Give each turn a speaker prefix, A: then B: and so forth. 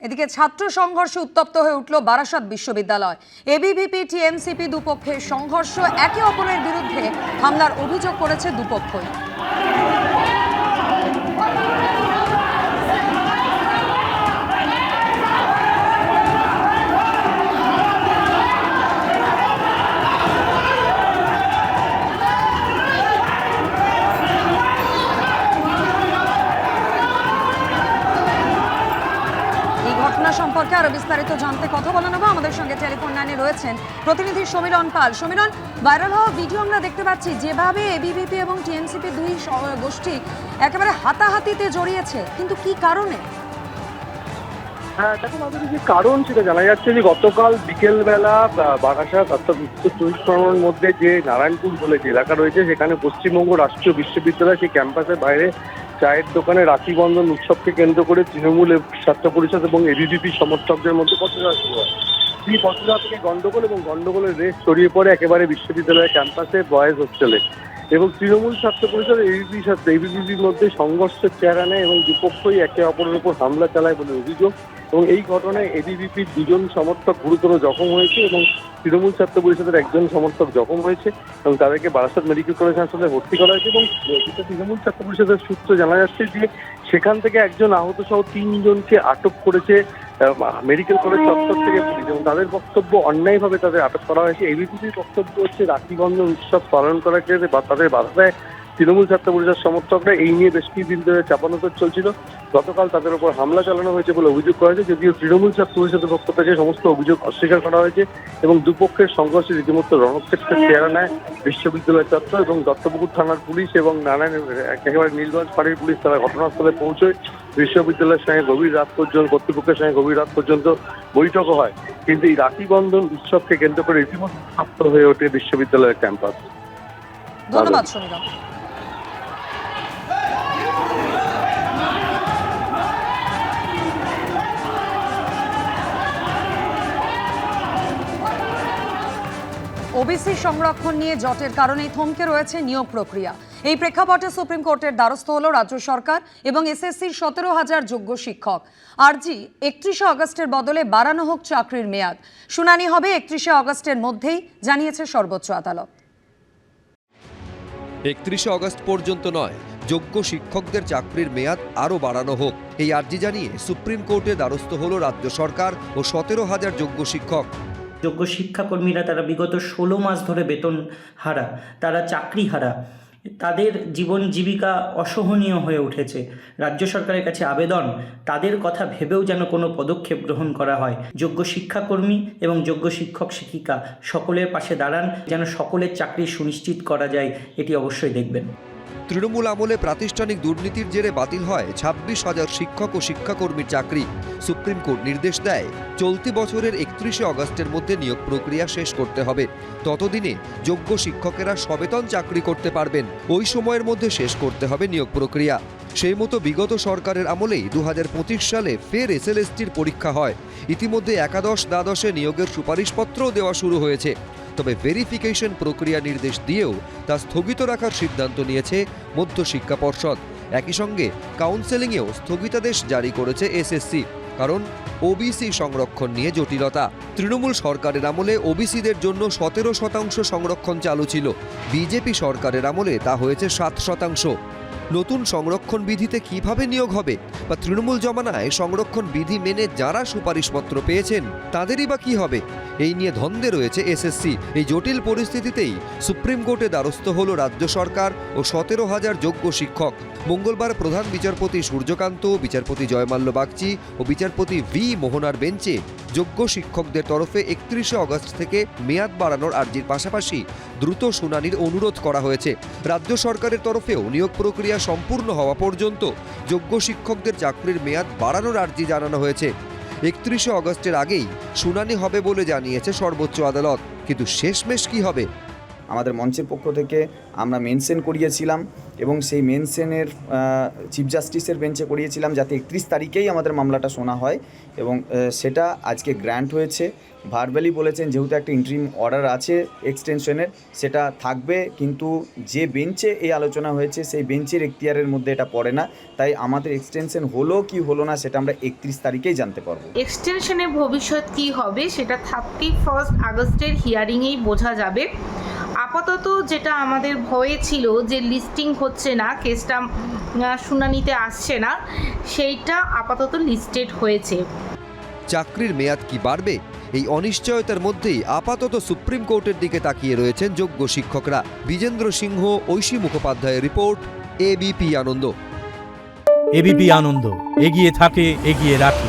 A: এদিকে ছাত্র সংঘর্ষে উত্তপ্ত হয়ে উঠল বারাসাত বিশ্ববিদ্যালয়। এবিভিপি টিএমসিপি দুপক্ষের সংঘর্ষ, একে অপরের বিরুদ্ধে হামলার অভিযোগ করেছে দুপক্ষই। সম্পর্কে আরো বিস্তারিত জানতে কথা বলে নেব। আমাদের সঙ্গে টেলিফোন লাইনে রয়েছেন প্রতিনিধি সমীরণ পাল। সমীরণ, ভাইরাল হওয়া ভিডিও আমরা দেখতে পাচ্ছি, যেভাবে এবিভিপি এবং টিএমসিপি দুই গোষ্ঠী একেবারে হাতাহাতিতে জড়িয়েছে, কিন্তু কি কারণে?
B: হ্যাঁ, দেখো আমাদের যে কারণ সেটা জানা যাচ্ছে যে গতকাল বিকেলবেলা বারাসাত অর্থাৎ উত্তর চব্বিশ পরগনার মধ্যে যে নারায়ণপুর বলে যে এলাকা রয়েছে, সেখানে পশ্চিমবঙ্গ রাষ্ট্রীয় বিশ্ববিদ্যালয় সেই ক্যাম্পাসের বাইরে চায়ের দোকানে রাখি বন্ধন উৎসবকে কেন্দ্র করে তৃণমূল ছাত্র পরিষদ এবং এবিভিপি সমর্থকদের মধ্যে পথসভা শুরু হয়। সেই পথসভা থেকে গন্ডগোল এবং গন্ডগোলের রেস ছড়িয়ে পড়ে একেবারে বিশ্ববিদ্যালয়ের ক্যাম্পাসে বয়েজ হোস্টেলে, এবং তৃণমূল ছাত্র পরিষদ এবিভিপির মধ্যে সংঘর্ষের চেহারা নেয় এবং দুপক্ষই একে অপরের উপর হামলা চালায় বলে অভিযোগ। এবং এই ঘটনায় এবিভিপির দুজন সমর্থক গুরুতর জখম হয়েছে এবং তৃণমূল ছাত্র পরিষদের একজন সমর্থক জখম হয়েছে এবং তাদেরকে বারাসাত মেডিকেল কলেজ হাসপাতালে ভর্তি করা হয়েছে। এবং তৃণমূল ছাত্র পরিষদের সূত্রে জানা যাচ্ছে যে সেখান থেকে একজন আহত সহ 3 জনকে আটক করেছে মেডিকেল কলেজ চত্বর থেকে পুলিশ, এবং তাদের বক্তব্য অন্যায়ভাবে তাদের আটক করা হয়েছে। এবিভিপির বক্তব্য হচ্ছে রাখি বন্ধন উৎসব পালন করার ক্ষেত্রে তাদের বাধা দেয় তৃণমূল ছাত্র পরিষদ সমর্থকরা। এই নিয়ে বেশ কিছুদিন ধরে চাপানোতর চলছিল। গতকাল তাদের উপর হামলা চালানো হয়েছে বলে অভিযোগ করা হয়েছে, যদিও তৃণমূল ছাত্র পরিষদের পক্ষ থেকে সমস্ত অভিযোগ অস্বীকার করা হয়েছে এবং দুপক্ষের সংঘর্ষে রীতিমতো রণক্ষেত্রের চেহারা নেয় বিশ্ববিদ্যালয় চত্বর এবং দত্তপুকুর থানার পুলিশ এবং নানান একেবারে নীলগঞ্জ ফাঁড়ির পুলিশ তারা ঘটনাস্থলে পৌঁছয়। বিশ্ববিদ্যালয়ের সঙ্গে গভীর রাত পর্যন্ত কর্তৃপক্ষের সঙ্গে গভীর রাত পর্যন্ত বৈঠকও হয়, কিন্তু এই রাখি বন্ধন উৎসবকে কেন্দ্র করে রীতিমতো উত্তপ্ত হয়ে ওঠে বিশ্ববিদ্যালয়ের ক্যাম্পাস।
A: ধন্যবাদ সমীরণ। ওবিসি সংরক্ষণ নিয়ে জটের কারণেই থমকে রয়েছে নিয়োগ প্রক্রিয়া। এই প্রেক্ষাপটে সুপ্রিম কোর্টের দ্বারস্থ হল রাজ্য সরকার এবং এসএসসির 17,000 যোগ্য শিক্ষক। আরজি 31শে আগস্টের বদলে বাড়ানো হোক চাকরির মেয়াদ। শুনানি হবে 31শে আগস্টের মধ্যেই, জানিয়েছে সর্বোচ্চ আদালত।
C: 31শে আগস্ট পর্যন্ত নয়, যোগ্য শিক্ষকদের চাকরির মেয়াদ আরও বাড়ানো হোক, এই আর্জি জানিয়ে সুপ্রিম কোর্টের দ্বারস্থ হল রাজ্য সরকার ও 17,000 যোগ্য শিক্ষক।
D: যোগ্য শিক্ষাকর্মীরা তারা বিগত 16 মাস ধরে বেতন হারা, তারা চাকরি হারা, তাদের জীবন জীবিকা অসহনীয় হয়ে উঠেছে। রাজ্য সরকারের কাছে আবেদন, তাদের কথা ভেবেও যেন কোনো পদক্ষেপ গ্রহণ করা হয়। যোগ্য শিক্ষাকর্মী এবং যোগ্য শিক্ষক শিক্ষিকা সকলের পাশে দাঁড়ান, যেন সকলের চাকরি সুনিশ্চিত করা যায়, এটি অবশ্যই দেখবেন।
C: তৃণমূল আমলে প্রাতিষ্ঠানিক দুর্নীতির জেরে বাতিল হয় 26,000 শিক্ষক ও শিক্ষাকর্মীর চাকরি। সুপ্রিম কোর্ট নির্দেশ দেয় চলতি বছরের 31শে আগস্টের মধ্যে নিয়োগ প্রক্রিয়া শেষ করতে হবে। ততদিনে যোগ্য শিক্ষকেরা সবেতন চাকরি করতে পারবেন। ওই সময়ের মধ্যে শেষ করতে হবে নিয়োগ প্রক্রিয়া। সেই মতো বিগত সরকারের আমলেই 2025 সালে ফের এসএলএসটির পরীক্ষা হয়। ইতিমধ্যে একাদশ দ্বাদশে নিয়োগের সুপারিশপত্রও দেওয়া শুরু হয়েছে। তবে ভেরিফিকেশন প্রক্রিয়া নির্দেশ দিয়েও তা স্থগিত রাখার সিদ্ধান্ত নিয়েছে মধ্যশিক্ষা পর্ষদ। একই সঙ্গে কাউন্সেলিংয়েও স্থগিতাদেশ জারি করেছে এসএসসি, কারণ ওবিসি সংরক্ষণ নিয়ে জটিলতা। তৃণমূল সরকারের আমলে ওবিসিদের জন্য 17% সংরক্ষণ চালু ছিল, বিজেপি সরকারের আমলে তা হয়েছে 7%। নতুন সংরক্ষণ বিধিতে কিভাবে নিয়োগ হবে, বা তৃণমূল জমানায় সংরক্ষণ বিধি মেনে যারা সুপারিশপত্র পেয়েছেন তাদেরই বা কি হবে, এই নিয়ে দ্বন্দ্বে রয়েছে এসএসসি। এই জটিল পরিস্থিতিতেই সুপ্রিম কোর্টে দ্বারস্থ হল রাজ্য সরকার ও 17,000 যোগ্য শিক্ষক। মঙ্গলবার প্রধান বিচারপতি সূর্যকান্ত, বিচারপতি জয়মাল্য বাগচি ও বিচারপতি ভি মোহনার বেঞ্চে যোগ্য শিক্ষকদের তরফে 31শে আগস্ট থেকে মেয়াদ বাড়ানোর আর্জির পাশাপাশি দ্রুত শুনানির অনুরোধ করা হয়েছে। রাজ্য সরকারের তরফেও নিয়োগ প্রক্রিয়া সম্পূর্ণ হওয়া পর্যন্ত যোগ্য শিক্ষকদের চাকরির মেয়াদ বাড়ানোর আর্জি জানানো হয়েছে। 31শে আগস্টের আগেই শুনানি হবে বলে জানিয়েছে সর্বোচ্চ আদালত। কিন্তু শেষমেশ কি হবে?
E: আমাদের মঞ্চের পক্ষ থেকে আমরা মেনশন করিয়েছিলাম এবং সেই মেনশনের চিফ জাস্টিসের বেঞ্চে করিয়েছিলাম যাতে 31 তারিখেই আমাদের মামলাটা শোনা হয় এবং সেটা আজকে গ্র্যান্ট হয়েছে। ভার্বালি বলেছেন যেহেতু একটা ইন্টারিম অর্ডার আছে এক্সটেনশনের সেটা থাকবে, কিন্তু যে বেঞ্চে এই আলোচনা হয়েছে সেই বেঞ্চের এখতিয়ারের মধ্যে এটা পড়ে না, তাই আমাদের এক্সটেনশন হলো কি হলো না সেটা আমরা 31 তারিখেই জানতে পারবো।
F: এক্সটেনশনের ভবিষ্যৎ কি হবে সেটা 31 আগস্টের হিয়ারিংয়েই বোঝা যাবে। আপাতত যেটা আমাদের ভয়ে ছিল যে লিস্টিং হচ্ছে না, কেসটা শুনানিতে আসছে না, সেইটা আপাতত লিস্টেড হয়েছে।
C: চাকরির মেয়াদ কি বাড়বে? এই অনিশ্চয়তার মধ্যেই আপাতত সুপ্রিম কোর্টের দিকে তাকিয়ে রয়েছেন যোগ্য শিক্ষকরা। বিজেন্দ্র সিংহ, ঐশী মুখোপাধ্যায়ের রিপোর্ট, এবিপি আনন্দ।
G: এবিপি আনন্দ, এগিয়ে থাকে, এগিয়ে রাখে।